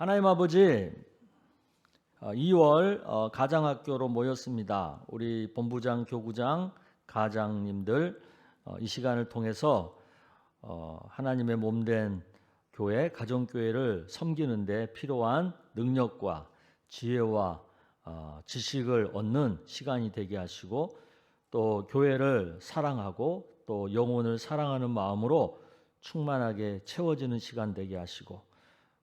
하나님 아버지, 2월 가장학교로 모였습니다. 우리 본부장, 교구장, 가장님들 이 시간을 통해서 하나님의 몸된 교회, 가정교회를 섬기는 데 필요한 능력과 지혜와 지식을 얻는 시간이 되게 하시고, 또 교회를 사랑하고 또 영혼을 사랑하는 마음으로 충만하게 채워지는 시간 되게 하시고,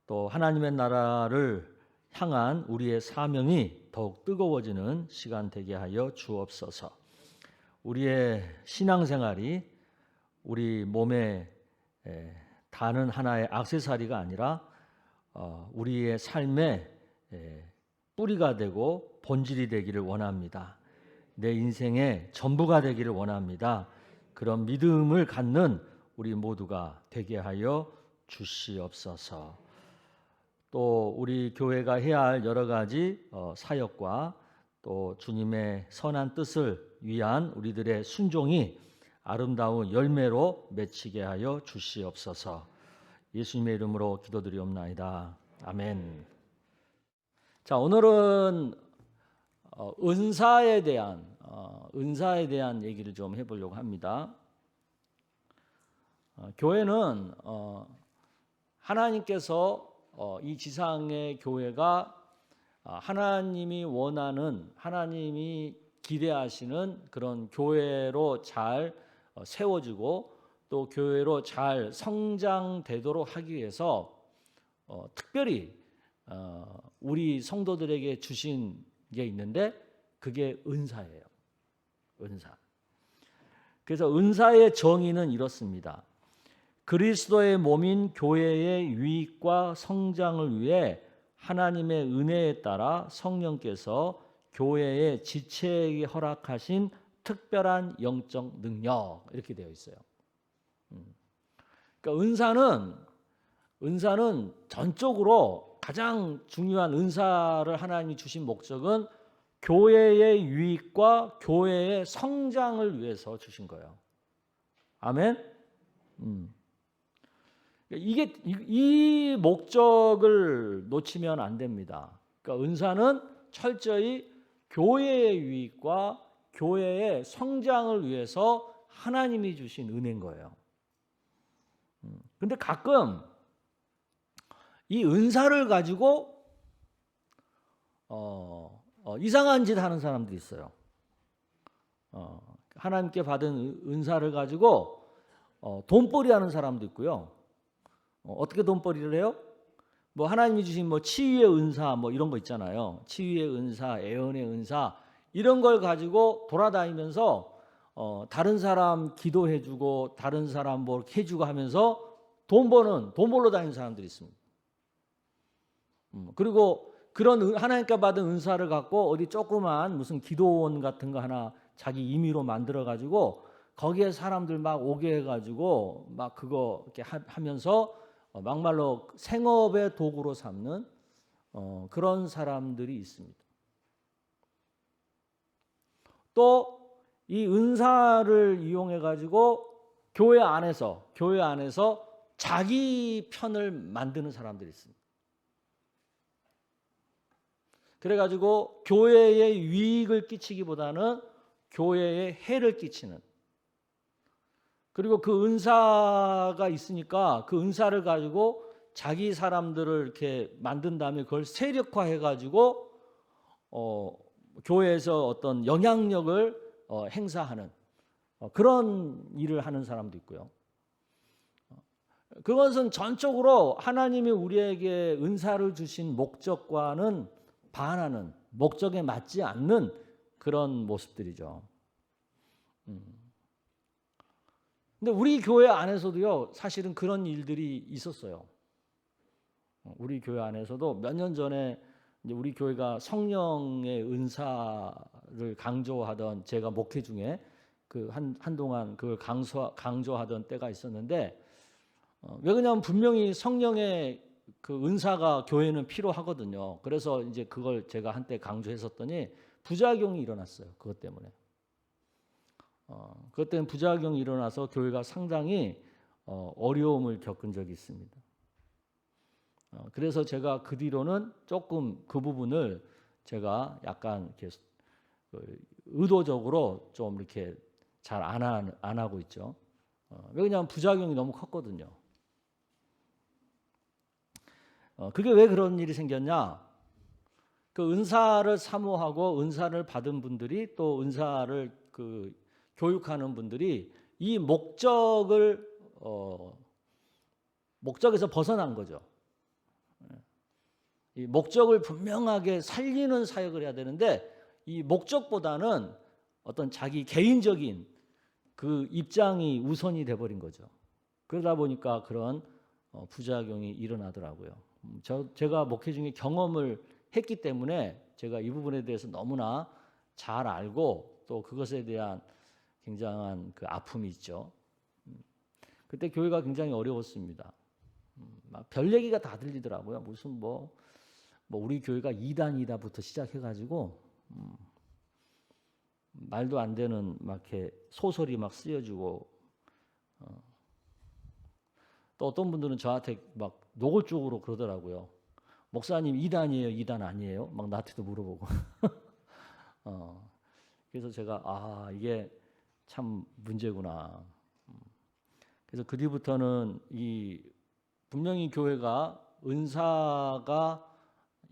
또 하나님의 나라를 향한 우리의 사명이 더욱 뜨거워지는 시간 되게 하여 주옵소서. 우리의 신앙생활이 우리 몸에 다는 하나의 액세서리가 아니라 우리의 삶의 뿌리가 되고 본질이 되기를 원합니다. 내 인생의 전부가 되기를 원합니다. 그런 믿음을 갖는 우리 모두가 되게 하여 주시옵소서. 또 우리 교회가 해야 할 여러 가지 사역과 또 주님의 선한 뜻을 위한 우리들의 순종이 아름다운 열매로 맺히게 하여 주시옵소서. 예수님의 이름으로 기도드리옵나이다. 아멘. 자, 오늘은 은사에 대한 얘기를 좀 해보려고 합니다. 교회는 하나님께서 이 지상의 교회가 하나님이 원하는, 하나님이 기대하시는 그런 교회로 잘 세워지고 또 교회로 잘 성장되도록 하기 위해서 특별히 우리 성도들에게 주신 게 있는데, 그게 은사예요. 은사. 그래서 은사의 정의는 이렇습니다. 그리스도의 몸인 교회의 유익과 성장을 위해 하나님의 은혜에 따라 성령께서 교회의 지체에게 허락하신 특별한 영적 능력, 이렇게 되어 있어요. 그러니까 은사는 전적으로 가장 중요한, 은사를 하나님이 주신 목적은 교회의 유익과 교회의 성장을 위해서 주신 거예요. 아멘. 이 목적을 놓치면 안 됩니다. 그러니까 은사는 철저히 교회의 유익과 교회의 성장을 위해서 하나님이 주신 은혜인 거예요. 근데 가끔 이 은사를 가지고 이상한 짓 하는 사람들이 있어요. 하나님께 받은 은사를 가지고 돈벌이 하는 사람도 있고요. 어떻게 돈벌이를 해요? 뭐 하나님이 주신 뭐 치유의 은사 뭐 이런 거 있잖아요. 치유의 은사, 애언의 은사, 이런 걸 가지고 돌아다니면서 다른 사람 기도해주고 다른 사람 뭐 해주고 하면서 돈 벌러 다니는 사람들이 있습니다. 그리고 그런 하나님께 받은 은사를 갖고 어디 조그만 무슨 기도원 같은 거 하나 자기 임의로 만들어 가지고 거기에 사람들 막 오게 해가지고 막 그거 이렇게 하면서 막말로 생업의 도구로 삼는 그런 사람들이 있습니다. 또 이 은사를 이용해 가지고 교회 안에서 자기 편을 만드는 사람들이 있습니다. 그래 가지고 교회에 유익을 끼치기보다는 교회에 해를 끼치는, 그리고 그 은사가 있으니까 그 은사를 가지고 자기 사람들을 이렇게 만든 다음에 그걸 세력화해 가지고 교회에서 어떤 영향력을 행사하는 그런 일을 하는 사람도 있고요. 그것은 전적으로 하나님이 우리에게 은사를 주신 목적과는 반하는, 목적에 맞지 않는 그런 모습들이죠. 근데 우리 교회 안에서도요, 사실은 그런 일들이 있었어요. 우리 교회 안에서도 몇 년 전에 이제 우리 교회가 성령의 은사를 강조하던, 제가 목회 중에 그 한동안 그걸 강조하던 때가 있었는데, 왜 그러냐면 분명히 성령의 그 은사가 교회는 필요하거든요. 그래서 이제 그걸 제가 한때 강조했었더니 부작용이 일어났어요. 그것 때문에. 그것 때문에 부작용이 일어나서 교회가 상당히 어려움을 겪은 적이 있습니다. 그래서 제가 그 뒤로는 조금 그 부분을 제가 약간 이렇게 의도적으로 좀 이렇게 잘 안 하고 있죠. 왜냐하면 부작용이 너무 컸거든요. 그게 왜 그런 일이 생겼냐? 그 은사를 사모하고 은사를 받은 분들이 또 은사를 그 교육하는 분들이 이 목적에서 벗어난 거죠. 이 목적을 분명하게 살리는 사역을 해야 되는데 이 목적보다는 어떤 자기 개인적인 그 입장이 우선이 돼버린 거죠. 그러다 보니까 그런 부작용이 일어나더라고요. 제가 목회 중에 경험을 했기 때문에 제가 이 부분에 대해서 너무나 잘 알고 또 그것에 대한 굉장한 그 아픔이 있죠. 그때 교회가 굉장히 어려웠습니다. 막 별 얘기가 다 들리더라고요. 무슨 뭐 우리 교회가 이단이다부터 시작해가지고 말도 안 되는 막 이렇게 소설이 막 쓰여지고 또 어떤 분들은 저한테 막 노골적으로 그러더라고요. 목사님 이단이에요, 이단 아니에요? 막 나한테도 물어보고. 그래서 제가 이게 참 문제구나. 그래서 그 뒤부터는 분명히 교회가 은사가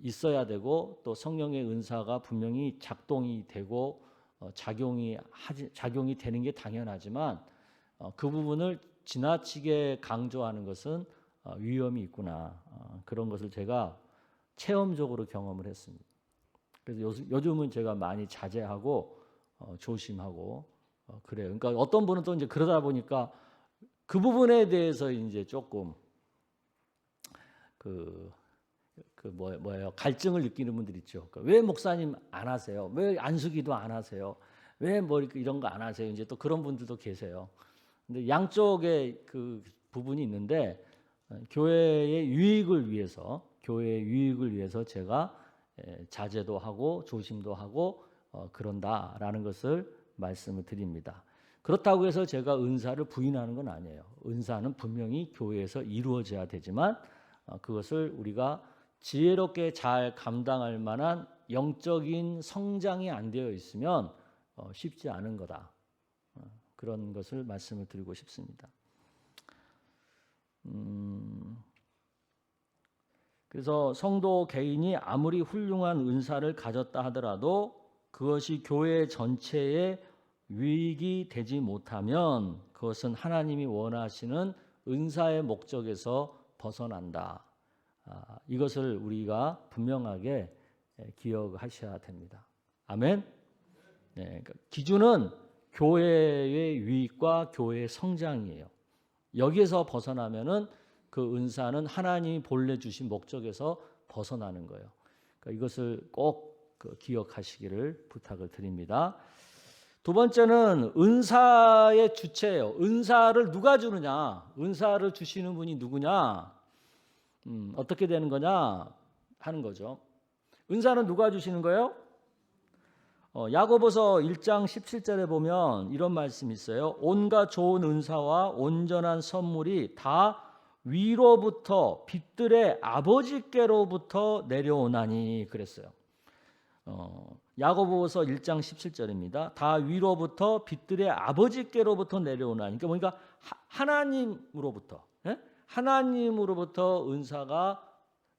있어야 되고 또 성령의 은사가 분명히 작동이 되고 작용이 되는 게 당연하지만 그 부분을 지나치게 강조하는 것은 위험이 있구나. 그런 것을 제가 체험적으로 경험을 했습니다. 그래서 요즘은 제가 많이 자제하고 조심하고 그래요. 그러니까 어떤 분은 또 이제 그러다 보니까 그 부분에 대해서 이제 조금 갈증을 느끼는 분들 있죠. 그러니까 왜 목사님 안 하세요? 왜 안수기도 안 하세요? 왜 뭐 이런 거 안 하세요? 이제 또 그런 분들도 계세요. 근데 양쪽의 그 부분이 있는데 교회의 유익을 위해서 제가 자제도 하고 조심도 하고 그런다라는 것을 말씀을 드립니다. 그렇다고 해서 제가 은사를 부인하는 건 아니에요. 은사는 분명히 교회에서 이루어져야 되지만 그것을 우리가 지혜롭게 잘 감당할 만한 영적인 성장이 안 되어 있으면 쉽지 않은 거다. 그런 것을 말씀을 드리고 싶습니다. 그래서 성도 개인이 아무리 훌륭한 은사를 가졌다 하더라도 그것이 교회 전체에 유익이 되지 못하면 그것은 하나님이 원하시는 은사의 목적에서 벗어난다. 이것을 우리가 분명하게 기억하셔야 됩니다. 아멘. 네, 그러니까 기준은 교회의 유익과 교회의 성장이에요. 여기에서 벗어나면은 그 은사는 하나님이 본래 주신 목적에서 벗어나는 거예요. 그러니까 이것을 꼭 기억하시기를 부탁을 드립니다. 두 번째는 은사의 주체예요. 은사를 누가 주느냐? 은사를 주시는 분이 누구냐? 어떻게 되는 거냐 하는 거죠. 은사는 누가 주시는 거예요? 야고보서 1장 17절에 보면 이런 말씀이 있어요. 온갖 좋은 은사와 온전한 선물이 다 위로부터 빛들의 아버지께로부터 내려오나니 그랬어요. 야고보서 1장 17절입니다. 다 위로부터 빛들의 아버지께로부터 내려오나니 그러니까 하나님으로부터 하나님으로부터 은사가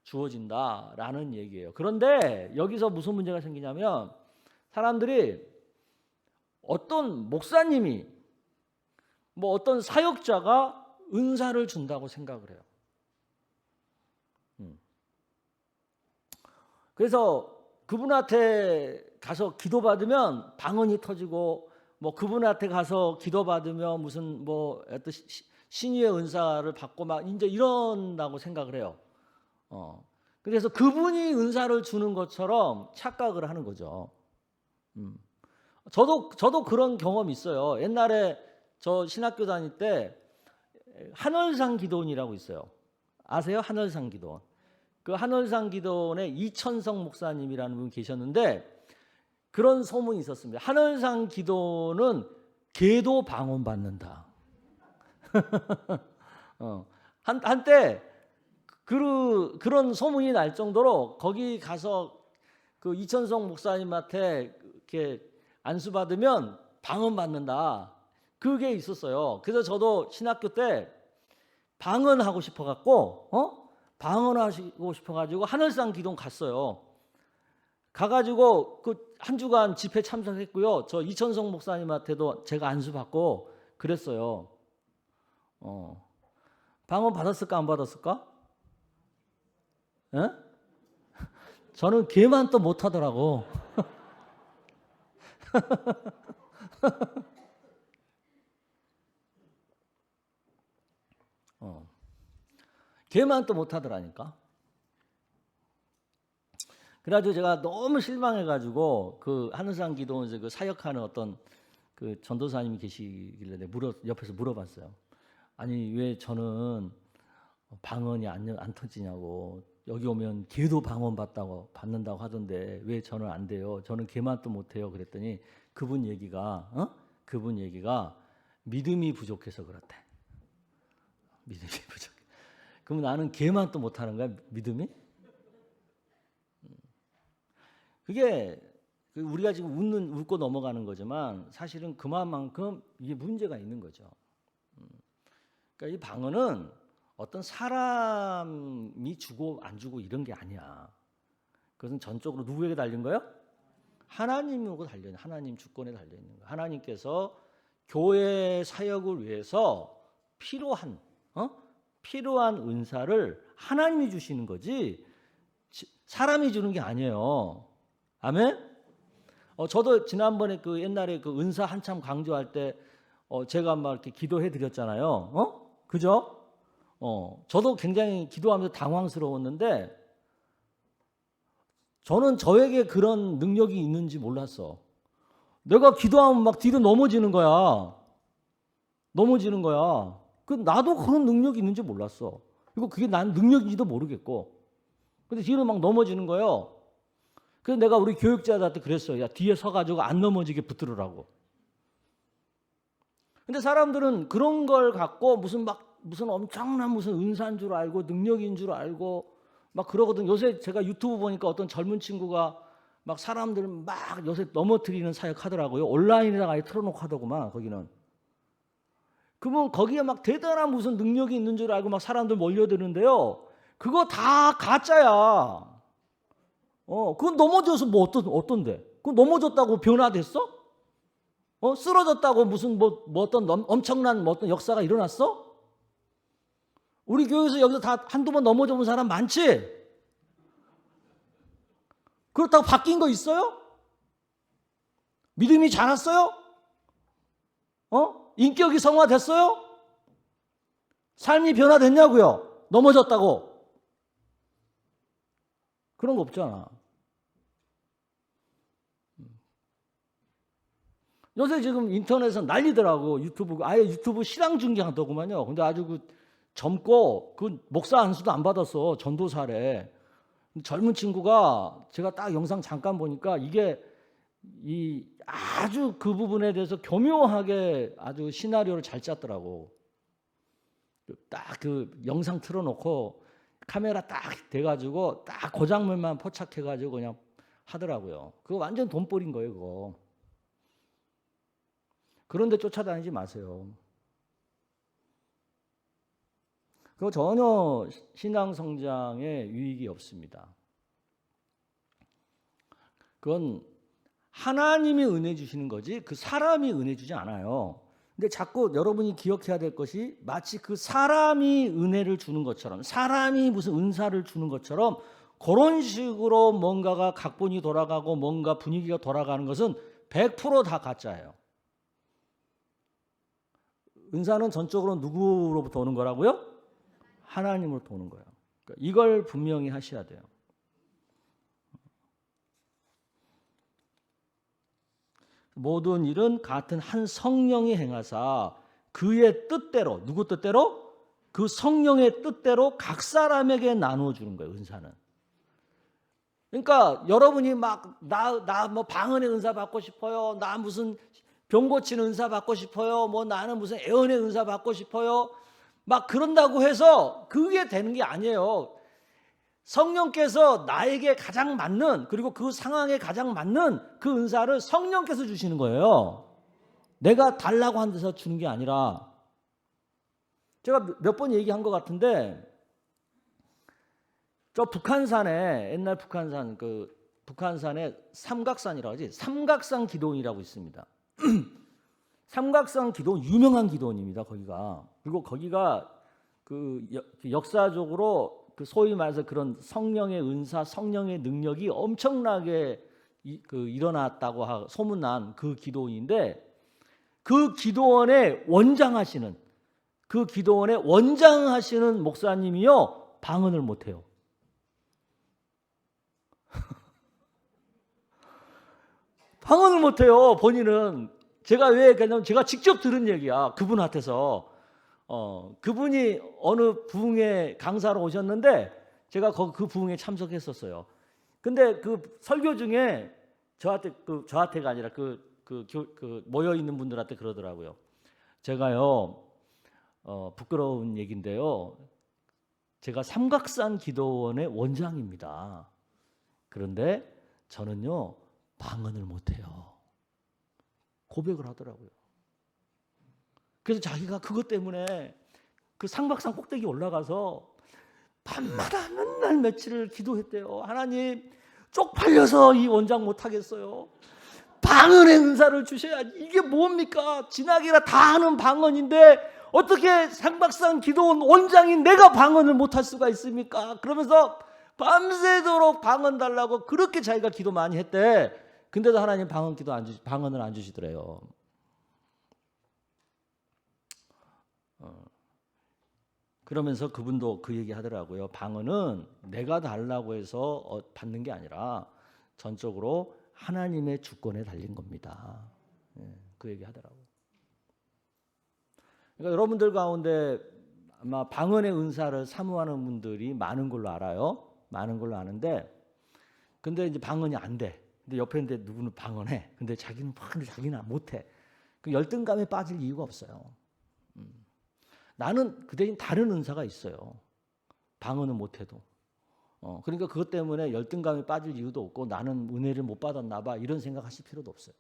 주어진다라는 얘기예요. 그런데 여기서 무슨 문제가 생기냐면 사람들이 어떤 목사님이 어떤 사역자가 은사를 준다고 생각을 해요. 그래서 그분한테 가서 기도받으면 방언이 터지고 그분한테 가서 기도받으면 무슨 어떤 신유의 은사를 받고 막 이제 이런다고 생각을 해요. 그래서 그분이 은사를 주는 것처럼 착각을 하는 거죠. 저도 그런 경험이 있어요. 옛날에 저 신학교 다닐 때 한월상 기도원이라고 있어요. 아세요? 한월상 기도원. 그 한월상 기도원에 이천성 목사님이라는 분이 계셨는데 그런 소문이 있었습니다. 한월상 기도원은 계도 방언 받는다. 한때 그런 소문이 날 정도로 거기 가서 그 이천성 목사님한테 이렇게 안수받으면 방언 받는다. 그게 있었어요. 그래서 저도 신학교 때 방언하고 싶어 갖고 방언하고 싶어 가지고 하늘상 기동 갔어요. 가가지고 그 한 주간 집회 참석했고요. 저 이천성 목사님한테도 제가 안수받고 그랬어요. 방언 받았을까 안 받았을까? 에? 저는 걔만 또 못하더라고. 걔만 또 못하더라니까. 그래가지고 제가 너무 실망해가지고 그 하늘산 기도원에서 그 사역하는 어떤 그 전도사님이 계시길래 내가 옆에서 물어봤어요. 아니 왜 저는 방언이 안 터지냐고. 여기 오면 걔도 방언 받는다고 하던데 왜 저는 안 돼요? 저는 걔만 또 못해요. 그랬더니 그분 얘기가 믿음이 부족해서 그렇대. 믿음이 부족해. 그럼 나는 걔만 또 못하는 거야? 믿음이? 그게 우리가 지금 웃고 넘어가는 거지만 사실은 그만큼 이게 문제가 있는 거죠. 그러니까 이 방언은 어떤 사람이 주고 안 주고 이런 게 아니야. 그것은 전적으로 누구에게 달린 거예요? 하나님하고 달려있는, 하나님 주권에 달려있는 거예요. 하나님께서 교회 사역을 위해서 필요한 은사를 하나님이 주시는 거지 사람이 주는 게 아니에요. 아멘? 저도 지난번에 그 옛날에 그 은사 한참 강조할 때 제가 막 이렇게 기도해 드렸잖아요. 그죠? 저도 굉장히 기도하면서 당황스러웠는데 저는 저에게 그런 능력이 있는지 몰랐어. 내가 기도하면 막 뒤로 넘어지는 거야. 나도 그런 능력이 있는지 몰랐어. 그리고 그게 난 능력인지도 모르겠고. 근데 뒤로 막 넘어지는 거예요. 그래서 내가 우리 교육자들한테 그랬어요. 야, 뒤에 서가지고 안 넘어지게 붙들으라고. 근데 사람들은 그런 걸 갖고 무슨 엄청난 무슨 은사인 줄 알고 능력인 줄 알고 막 그러거든. 요새 제가 유튜브 보니까 어떤 젊은 친구가 막 사람들 막 요새 넘어뜨리는 사역 하더라고요. 온라인에다가 아예 틀어놓고 하더구만 거기는. 그러면 거기에 막 대단한 무슨 능력이 있는 줄 알고 막 사람들 몰려드는데요. 그거 다 가짜야. 그건 넘어져서 뭐 어떤데? 그건 넘어졌다고 변화됐어? 쓰러졌다고 무슨 어떤 엄청난 어떤 역사가 일어났어? 우리 교회에서 여기서 다 한두 번 넘어져 본 사람 많지? 그렇다고 바뀐 거 있어요? 믿음이 자랐어요? 인격이 성화됐어요? 삶이 변화됐냐고요? 넘어졌다고? 그런 거 없잖아. 요새 지금 인터넷에서 난리더라고. 아예 유튜브 실황 중계하더구만요. 근데 아주 젊고 목사 안수도 안 받았어. 전도사래. 젊은 친구가 제가 딱 영상 잠깐 보니까 이게 아주 그 부분에 대해서 교묘하게 아주 시나리오를 잘 짰더라고. 딱 그 영상 틀어놓고 카메라 딱 대가지고 딱 그 장면만 포착해가지고 그냥 하더라고요. 그거 완전 돈벌인 거예요, 그거. 그런데 쫓아다니지 마세요. 그거 전혀 신앙 성장에 유익이 없습니다. 그건 하나님이 은혜 주시는 거지 그 사람이 은혜 주지 않아요. 근데 자꾸 여러분이 기억해야 될 것이 마치 그 사람이 은혜를 주는 것처럼 사람이 무슨 은사를 주는 것처럼 그런 식으로 뭔가가 각본이 돌아가고 뭔가 분위기가 돌아가는 것은 100% 다 가짜예요. 은사는 전적으로 누구로부터 오는 거라고요? 하나님으로부터 오는 거예요. 그러니까 이걸 분명히 하셔야 돼요. 모든 일은 같은 한 성령이 행하사 그의 뜻대로 누구 뜻대로? 그 성령의 뜻대로 각 사람에게 나누어 주는 거예요. 은사는. 그러니까 여러분이 막 나 뭐 방언의 은사 받고 싶어요. 나 무슨 병 고치는 은사 받고 싶어요. 뭐 나는 무슨 애언의 은사 받고 싶어요. 막 그런다고 해서 그게 되는 게 아니에요. 성령께서 나에게 가장 맞는, 그리고 그 상황에 가장 맞는 그 은사를 성령께서 주시는 거예요. 내가 달라고 한 데서 주는 게 아니라. 제가 몇 번 얘기한 것 같은데, 저 북한산에, 옛날 북한산, 북한산에 삼각산이라고 하지, 삼각산 기도원이라고 있습니다. 삼각산 기도원, 유명한 기도원입니다, 거기가. 그리고 거기가 그 역사적으로 그 소위 말해서 그런 성령의 은사, 성령의 능력이 엄청나게 일어났다고 소문난 그 기도원인데, 그 기도원의 원장하시는, 그 기도원의 원장하시는 목사님이요, 방언을 못해요. 방언을 못해요, 본인은. 제가 왜 그냥 제가 직접 들은 얘기야, 그분한테서. 그분이 어느 부흥회 강사로 오셨는데 제가 그 부흥회에 참석했었어요. 근데 그 설교 중에 저한테가 아니라 모여 있는 분들한테 그러더라고요. 제가요, 부끄러운 얘기인데요, 제가 삼각산 기도원의 원장입니다. 그런데 저는요, 방언을 못해요. 고백을 하더라고요. 그래서 자기가 그것 때문에 그 삼각산 꼭대기 올라가서 밤마다 맨날 며칠을 기도했대요. 하나님, 쪽팔려서 이 원장 못하겠어요. 방언의 은사를 주셔야지. 이게 뭡니까? 지나기라 다 하는 방언인데 어떻게 삼각산 기도원 원장인 내가 방언을 못할 수가 있습니까? 그러면서 밤새도록 방언 달라고 그렇게 자기가 기도 많이 했대. 근데도 하나님 방언을 안 주시더래요. 그러면서 그분도 그 얘기 하더라고요. 방언은 내가 달라고 해서 받는 게 아니라 전적으로 하나님의 주권에 달린 겁니다. 그 얘기 하더라고요. 그러니까 여러분들 가운데 아마 방언의 은사를 사모하는 분들이 많은 걸로 알아요. 많은 걸로 아는데, 근데 이제 방언이 안 돼. 근데 옆에 있는데 누구는 방언해. 근데 자기는 못해. 그 열등감에 빠질 이유가 없어요. 나는 그 대신 다른 은사가 있어요. 방언은 못해도. 그러니까 그것 때문에 열등감에 빠질 이유도 없고 나는 은혜를 못 받았나 봐 이런 생각하실 필요도 없어요.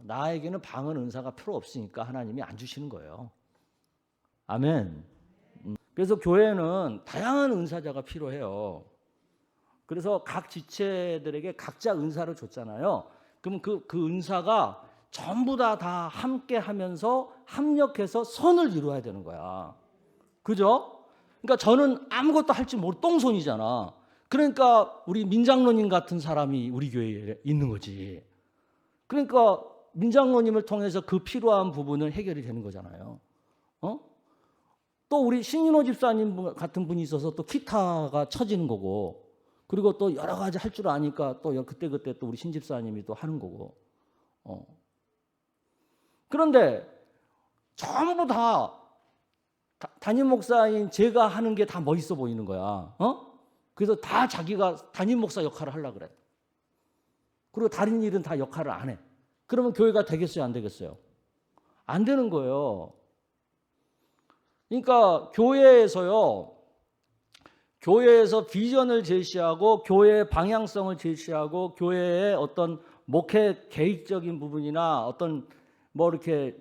나에게는 방언 은사가 필요 없으니까 하나님이 안 주시는 거예요. 아멘. 그래서 교회는 다양한 은사자가 필요해요. 그래서 각 지체들에게 각자 은사를 줬잖아요. 그러면 그 은사가 전부 다 함께 하면서 합력해서 선을 이루어야 되는 거야. 그죠? 그러니까 저는 아무것도 할 줄 모르고 똥손이잖아. 그러니까 우리 민장로님 같은 사람이 우리 교회에 있는 거지. 그러니까 민장로님을 통해서 그 필요한 부분을 해결이 되는 거잖아요. 또 우리 신인호 집사님 같은 분이 있어서 또 기타가 쳐지는 거고, 그리고 또 여러 가지 할 줄 아니까 또 그때 또 우리 신 집사님이 또 하는 거고. 그런데 전부 다 담임 목사인 제가 하는 게 다 멋있어 보이는 거야. 그래서 다 자기가 담임 목사 역할을 하려고 그래. 그리고 다른 일은 다 역할을 안 해. 그러면 교회가 되겠어요, 안 되겠어요? 안 되는 거예요. 그러니까 교회에서 비전을 제시하고 교회의 방향성을 제시하고 교회의 어떤 목회 계획적인 부분이나 어떤 이렇게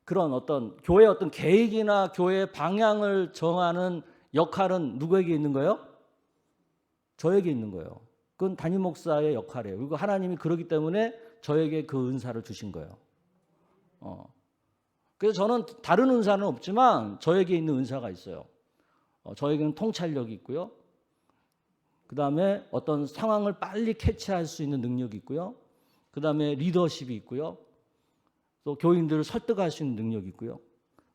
그런 어떤 교회의 어떤 계획이나 교회의 방향을 정하는 역할은 누구에게 있는 거예요? 저에게 있는 거예요. 그건 담임 목사의 역할이에요. 그리고 하나님이 그러기 때문에 저에게 그 은사를 주신 거예요. 그래서 저는 다른 은사는 없지만 저에게 있는 은사가 있어요. 저에게는 통찰력이 있고요. 그 다음에 어떤 상황을 빨리 캐치할 수 있는 능력이 있고요. 그 다음에 리더십이 있고요. 또 교인들을 설득할 수 있는 능력이 있고요.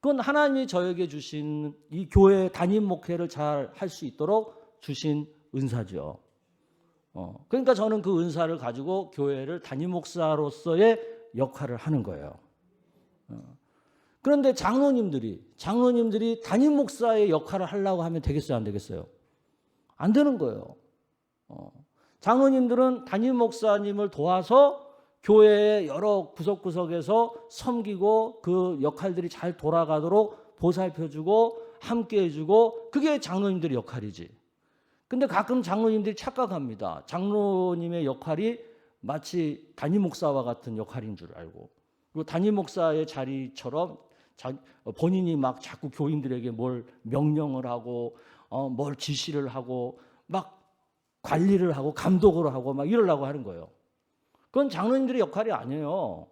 그건 하나님이 저에게 주신 이 교회 담임 목회를 잘 할 수 있도록 주신 은사죠. 그러니까 저는 그 은사를 가지고 교회를 담임 목사로서의 역할을 하는 거예요. 그런데 장로님들이 담임 목사의 역할을 하려고 하면 되겠어요, 안 되겠어요? 안 되는 거예요. 장로님들은 담임 목사님을 도와서 교회의 여러 구석구석에서 섬기고 그 역할들이 잘 돌아가도록 보살펴주고 함께 해주고 그게 장로님들의 역할이지. 근데 가끔 장로님들이 착각합니다. 장로님의 역할이 마치 담임 목사와 같은 역할인 줄 알고, 그리고 담임 목사의 자리처럼 본인이 막 자꾸 교인들에게 뭘 명령을 하고 뭘 지시를 하고 막 관리를 하고 감독을 하고 막 이러려고 하는 거예요. 그건 장로님들의 역할이 아니에요.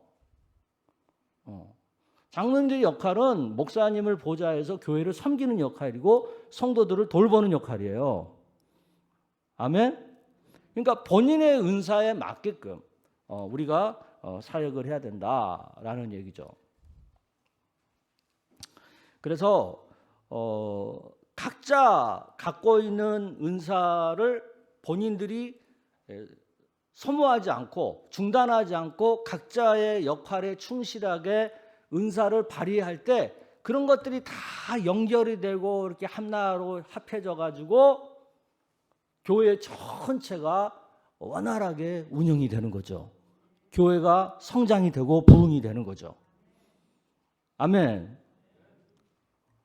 장로님들의 역할은 목사님을 보좌해서 교회를 섬기는 역할이고 성도들을 돌보는 역할이에요. 아멘. 그러니까 본인의 은사에 맞게끔 우리가 사역을 해야 된다라는 얘기죠. 그래서 각자 갖고 있는 은사를 본인들이 소모하지 않고 중단하지 않고 각자의 역할에 충실하게 은사를 발휘할 때 그런 것들이 다 연결이 되고 이렇게 하나로 합해져 가지고 교회 전체가 원활하게 운영이 되는 거죠. 교회가 성장이 되고 부흥이 되는 거죠. 아멘.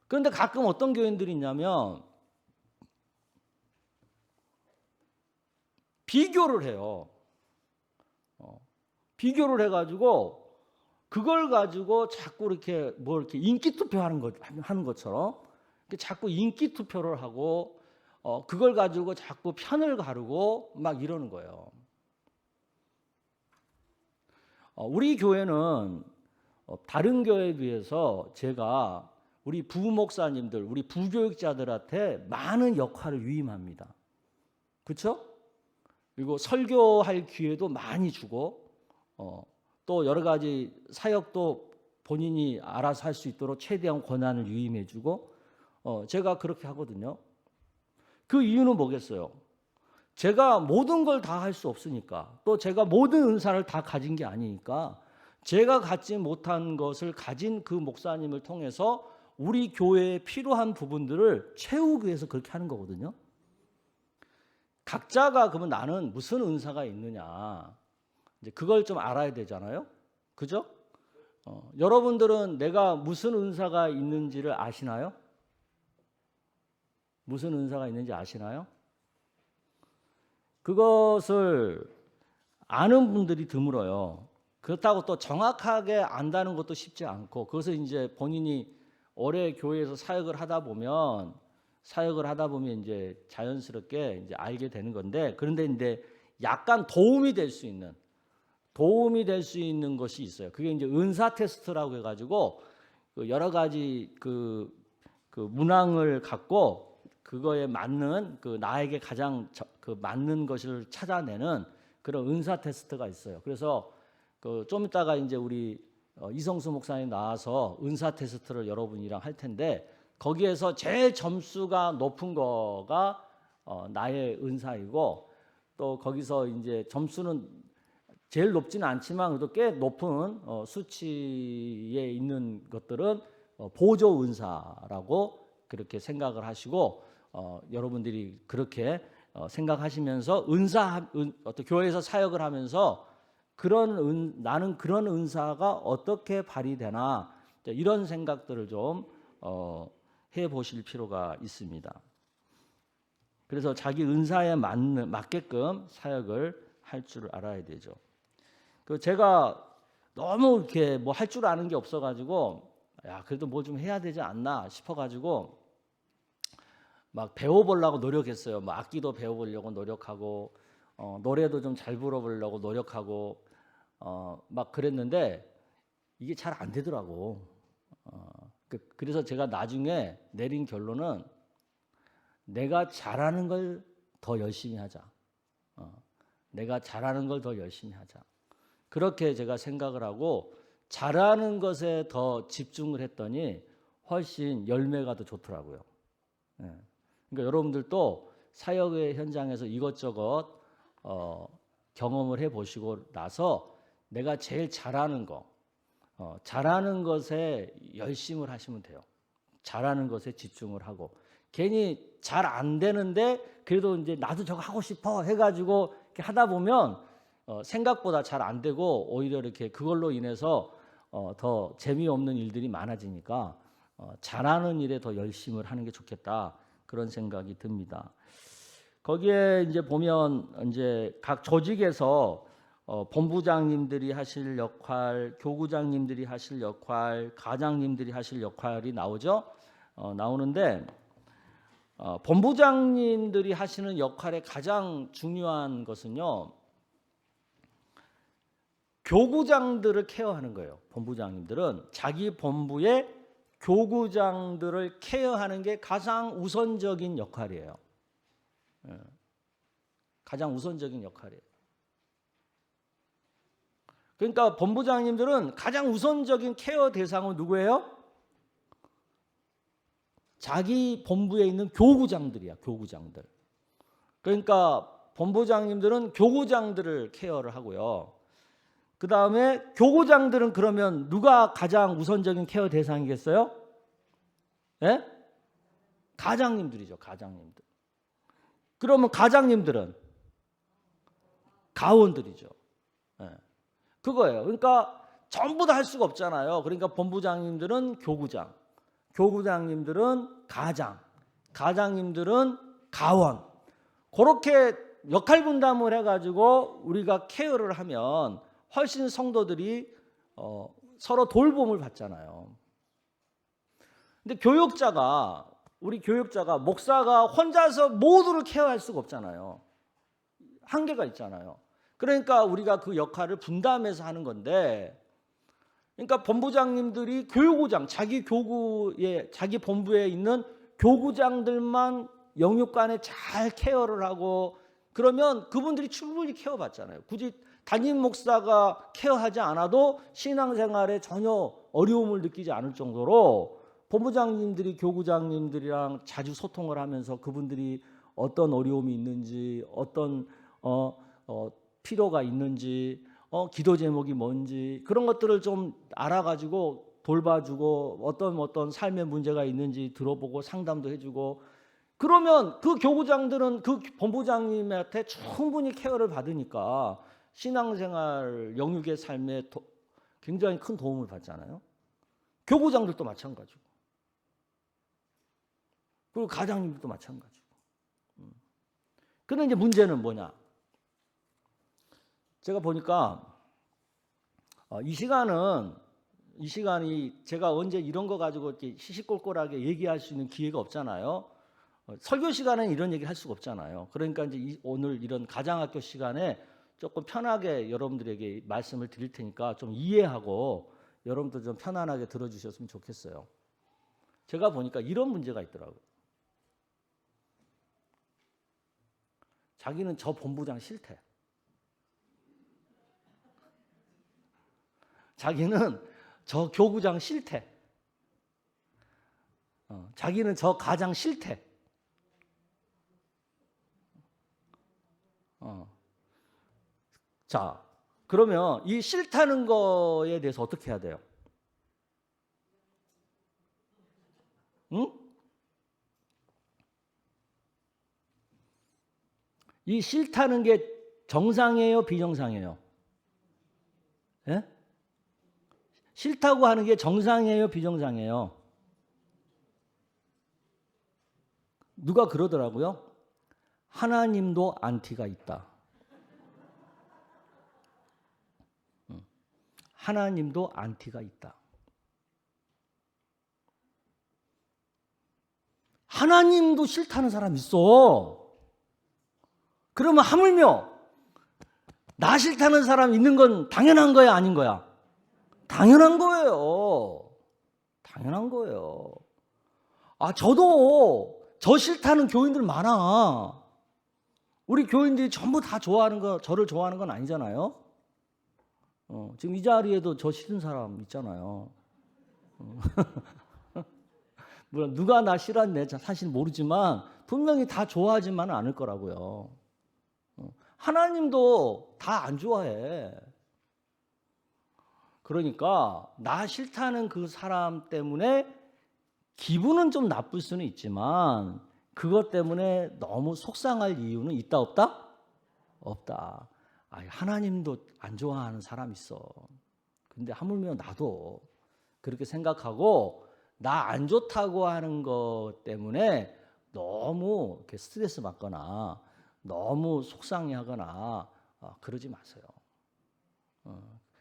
그런데 가끔 어떤 교인들이 있냐면 비교를 해요. 비교를 해가지고 그걸 가지고 자꾸 이렇게 뭐 이렇게 인기 투표하는 것처럼 자꾸 인기 투표를 하고 그걸 가지고 자꾸 편을 가르고 막 이러는 거예요. 우리 교회는 다른 교회에 비해서 제가 우리 부목사님들, 우리 부교육자들한테 많은 역할을 위임합니다. 그렇죠? 그리고 설교할 기회도 많이 주고 또 여러 가지 사역도 본인이 알아서 할 수 있도록 최대한 권한을 위임해 주고 제가 그렇게 하거든요. 그 이유는 뭐겠어요? 제가 모든 걸 다 할 수 없으니까, 또 제가 모든 은사를 다 가진 게 아니니까 제가 갖지 못한 것을 가진 그 목사님을 통해서 우리 교회에 필요한 부분들을 채우기 위해서 그렇게 하는 거거든요. 각자가 그러면 나는 무슨 은사가 있느냐, 이제 그걸 좀 알아야 되잖아요. 그죠? 여러분들은 내가 무슨 은사가 있는지를 아시나요? 무슨 은사가 있는지 아시나요? 그것을 아는 분들이 드물어요. 그렇다고 또 정확하게 안다는 것도 쉽지 않고, 그것을 이제 본인이 오래 교회에서 사역을 하다 보면 이제 자연스럽게 이제 알게 되는 건데, 그런데 이제 약간 도움이 될 수 있는 것이 있어요. 그게 이제 은사 테스트라고 해가지고 여러 가지 그 문항을 갖고 그거에 맞는 나에게 가장 맞는 것을 찾아내는 그런 은사 테스트가 있어요. 그래서 좀 이따가 이제 우리 이성수 목사님 나와서 은사 테스트를 여러분이랑 할 텐데, 거기에서 제일 점수가 높은 거가 나의 은사이고, 또 거기서 이제 점수는 제일 높지는 않지만 그래도 꽤 높은 수치에 있는 것들은 보조 은사라고 그렇게 생각을 하시고, 여러분들이 그렇게 생각하시면서 어떤 교회에서 사역을 하면서 나는 그런 은사가 어떻게 발휘되나, 이런 생각들을 좀 해보실 필요가 있습니다. 그래서 자기 은사에 맞게끔 사역을 할 줄 알아야 되죠. 제가 너무 이렇게 뭐 할 줄 아는 게 없어가지고, 그래도 뭐 좀 해야 되지 않나 싶어가지고 막 배워보려고 노력했어요. 뭐 악기도 배워보려고 노력하고 노래도 좀 잘 불러보려고 노력하고 막 그랬는데 이게 잘 안 되더라고. 그래서 제가 나중에 내린 결론은 내가 잘하는 걸 더 열심히 하자. 내가 잘하는 걸 더 열심히 하자. 그렇게 제가 생각을 하고 잘하는 것에 더 집중을 했더니 훨씬 열매가 더 좋더라고요. 그러니까 여러분들도 사역의 현장에서 이것저것 경험을 해보시고 나서 내가 제일 잘하는 거, 잘하는 것에 열심을 하시면 돼요. 잘하는 것에 집중을 하고, 괜히 잘 안 되는데 그래도 이제 나도 저거 하고 싶어 해가지고 이렇게 하다 보면 생각보다 잘 안 되고 오히려 이렇게 그걸로 인해서 더 재미없는 일들이 많아지니까 잘하는 일에 더 열심을 하는 게 좋겠다 그런 생각이 듭니다. 거기에 이제 보면 이제 각 조직에서 본부장님들이 하실 역할, 교구장님들이 하실 역할, 가장님들이 하실 역할이 나오죠. 나오는데 본부장님들이 하시는 역할의 가장 중요한 것은요, 교구장들을 케어하는 거예요. 본부장님들은 자기 본부의 교구장들을 케어하는 게 가장 우선적인 역할이에요. 가장 우선적인 역할이에요. 그러니까 본부장님들은 가장 우선적인 케어 대상은 누구예요? 자기 본부에 있는 교구장들이야. 교구장들. 그러니까 본부장님들은 교구장들을 케어를 하고요. 그 다음에 교구장들은 그러면 누가 가장 우선적인 케어 대상이겠어요? 예? 가장님들이죠. 가장님들. 그러면 가장님들은 가원들이죠. 예. 그거예요. 그러니까 전부 다 할 수가 없잖아요. 그러니까 본부장님들은 교구장, 교구장님들은 가장, 가장님들은 가원. 그렇게 역할 분담을 해가지고 우리가 케어를 하면 훨씬 성도들이 서로 돌봄을 받잖아요. 근데 교육자가, 우리 교육자가, 목사가 혼자서 모두를 케어할 수가 없잖아요. 한계가 있잖아요. 그러니까 우리가 그 역할을 분담해서 하는 건데, 그러니까 본부장님들이 교구장, 자기 교구에, 자기 본부에 있는 교구장들만 영육간에 잘 케어를 하고, 그러면 그분들이 충분히 케어받잖아요. 굳이 담임 목사가 케어하지 않아도 신앙생활에 전혀 어려움을 느끼지 않을 정도로 본부장님들이 교구장님들이랑 자주 소통을 하면서 그분들이 어떤 어려움이 있는지, 어떤 필요가 있는지, 기도 제목이 뭔지 그런 것들을 좀 알아가지고 돌봐주고 어떤 삶의 문제가 있는지 들어보고 상담도 해주고, 그러면 그 교구장들은 그 본부장님한테 충분히 케어를 받으니까 신앙생활 영육의 삶에 굉장히 큰 도움을 받잖아요. 교구장들도 마찬가지고, 그리고 가장님들도 마찬가지고. 그런데 이제 문제는 뭐냐? 제가 보니까 이 시간이 제가 언제 이런 거 가지고 이렇게 시시콜콜하게 얘기할 수 있는 기회가 없잖아요. 설교 시간에는 이런 얘기 할 수가 없잖아요. 그러니까 이제 오늘 이런 가장학교 시간에 조금 편하게 여러분들에게 말씀을 드릴 테니까 좀 이해하고 여러분들 좀 편안하게 들어주셨으면 좋겠어요. 제가 보니까 이런 문제가 있더라고요. 자기는 저 본부장 싫대. 자기는 저 교구장 싫대. 자기는 저 가장 싫대. 자, 그러면 이 싫다는 거에 대해서 어떻게 해야 돼요? 응? 이 싫다는 게 정상이에요, 비정상이에요? 예? 싫다고 하는 게 정상이에요, 비정상이에요? 누가 그러더라고요. 하나님도 안티가 있다. 하나님도 안티가 있다. 하나님도 싫다는 사람 있어. 그러면 하물며 나 싫다는 사람 있는 건 당연한 거야, 아닌 거야? 당연한 거예요. 당연한 거예요. 저도 저 싫다는 교인들 많아. 우리 교인들이 전부 다 좋아하는 거, 저를 좋아하는 건 아니잖아요. 지금 이 자리에도 저 싫은 사람 있잖아요. 물론 누가 나 싫어하는지 사실 모르지만 분명히 다 좋아하지만은 않을 거라고요. 하나님도 다 안 좋아해. 그러니까 나 싫다는 그 사람 때문에 기분은 좀 나쁠 수는 있지만 그것 때문에 너무 속상할 이유는 있다 없다? 없다. 하나님도 안 좋아하는 사람 있어. 근데 하물며 나도 그렇게 생각하고 나 안 좋다고 하는 것 때문에 너무 이렇게 스트레스 받거나 너무 속상해하거나 그러지 마세요.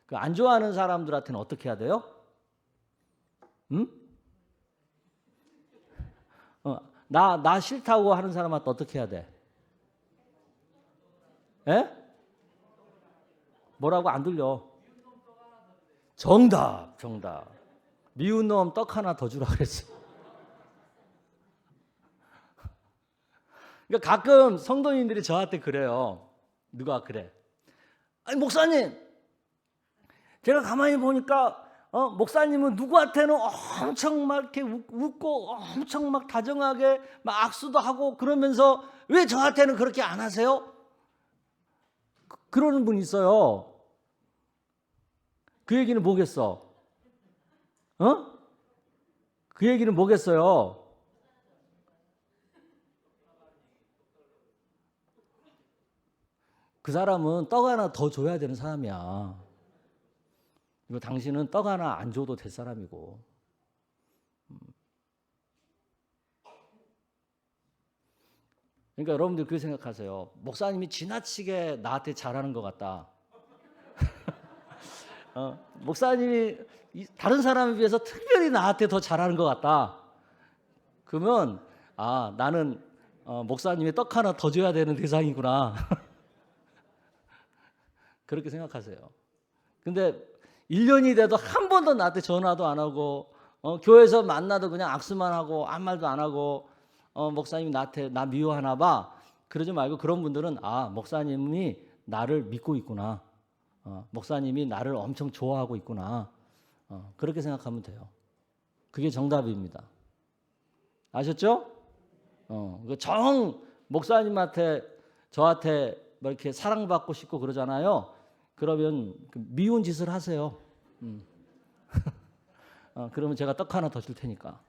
그 안 좋아하는 사람들한테는 어떻게 해야 돼요? 응? 나 싫다고 하는 사람한테 어떻게 해야 돼? 에? 뭐라고 안 들려? 정답, 정답. 미운 놈 떡 하나 더 주라 그랬어. 그러니까 가끔 성도님들이 저한테 그래요. 누가 그래? 아니 목사님, 제가 가만히 보니까 목사님은 누구한테는 엄청 막 이렇게 웃고 엄청 막 다정하게 막 악수도 하고 그러면서 왜 저한테는 그렇게 안 하세요? 그러는 분 있어요. 그 얘기는 뭐겠어? 그 얘기는 뭐겠어요? 그 사람은 떡 하나 더 줘야 되는 사람이야. 그리고 당신은 떡 하나 안 줘도 될 사람이고. 그러니까 여러분들 그렇게 생각하세요. 목사님이 지나치게 나한테 잘하는 것 같다. 목사님이 다른 사람에 비해서 특별히 나한테 더 잘하는 것 같다. 그러면 나는 목사님이 떡 하나 더 줘야 되는 대상이구나. 그렇게 생각하세요. 근데 1년이 돼도 한 번도 나한테 전화도 안 하고 교회에서 만나도 그냥 악수만 하고 아무 말도 안 하고 목사님이 나한테 나 미워하나 봐. 그러지 말고 그런 분들은 목사님이 나를 믿고 있구나. 목사님이 나를 엄청 좋아하고 있구나. 그렇게 생각하면 돼요. 그게 정답입니다. 아셨죠? 목사님한테 저한테 뭐 이렇게 사랑받고 싶고 그러잖아요. 그러면 미운 짓을 하세요. 그러면 제가 떡 하나 더 줄 테니까.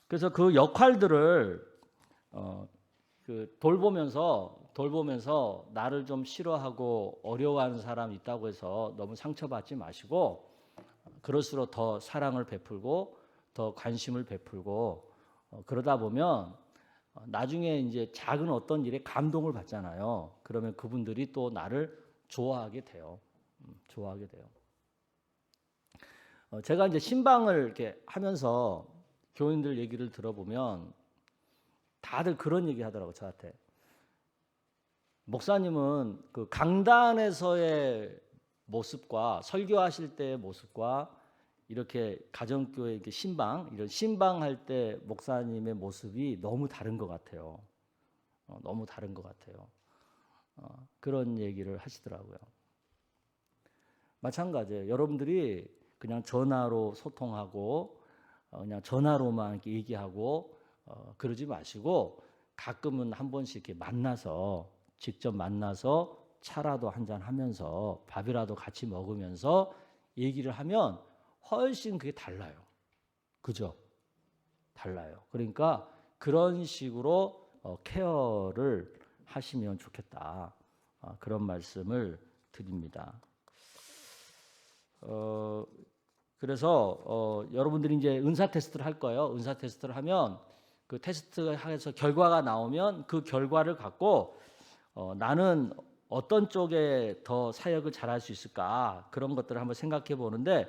그래서 그 역할들을 돌보면서 나를 좀 싫어하고 어려워하는 사람이 있다고 해서 너무 상처받지 마시고 그럴수록 더 사랑을 베풀고 더 관심을 베풀고 그러다 보면 나중에 이제 작은 어떤 일에 감동을 받잖아요. 그러면 그분들이 또 나를 좋아하게 돼요. 좋아하게 돼요. 제가 이제 신방을 이렇게 하면서 교인들 얘기를 들어보면 다들 그런 얘기 하더라고 저한테. 목사님은 그 강단에서의 모습과 설교하실 때의 모습과 이렇게 가정교회 이렇게 이런 신방할 때 목사님의 모습이 너무 다른 것 같아요. 너무 다른 것 같아요. 그런 얘기를 하시더라고요. 마찬가지예요. 여러분들이 그냥 전화로 소통하고 그냥 전화로만 이렇게 얘기하고 그러지 마시고 가끔은 한 번씩 이렇게 직접 만나서 차라도 한잔 하면서 밥이라도 같이 먹으면서 얘기를 하면 훨씬 그게 달라요. 그죠? 달라요. 그러니까 그런 식으로 케어를 하시면 좋겠다. 그런 말씀을 드립니다. 그래서 여러분들이 이제 은사 테스트를 할 거예요. 은사 테스트를 하면 그 테스트에서 결과가 나오면 그 결과를 갖고 나는 어떤 쪽에 더 사역을 잘할 수 있을까 그런 것들을 한번 생각해 보는데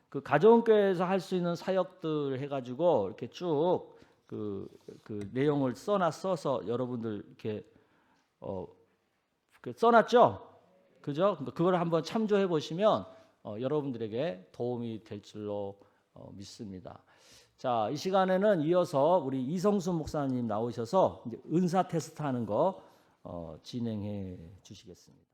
그 가정교회에서 할 수 있는 사역들 해가지고 이렇게 쭉 그 내용을 써서 여러분들 이렇게 써놨죠, 그죠? 그걸 한번 참조해 보시면 여러분들에게 도움이 될 줄로 믿습니다. 자, 이 시간에는 이어서 우리 이성수 목사님 나오셔서 이제 은사 테스트하는 거 진행해 주시겠습니다.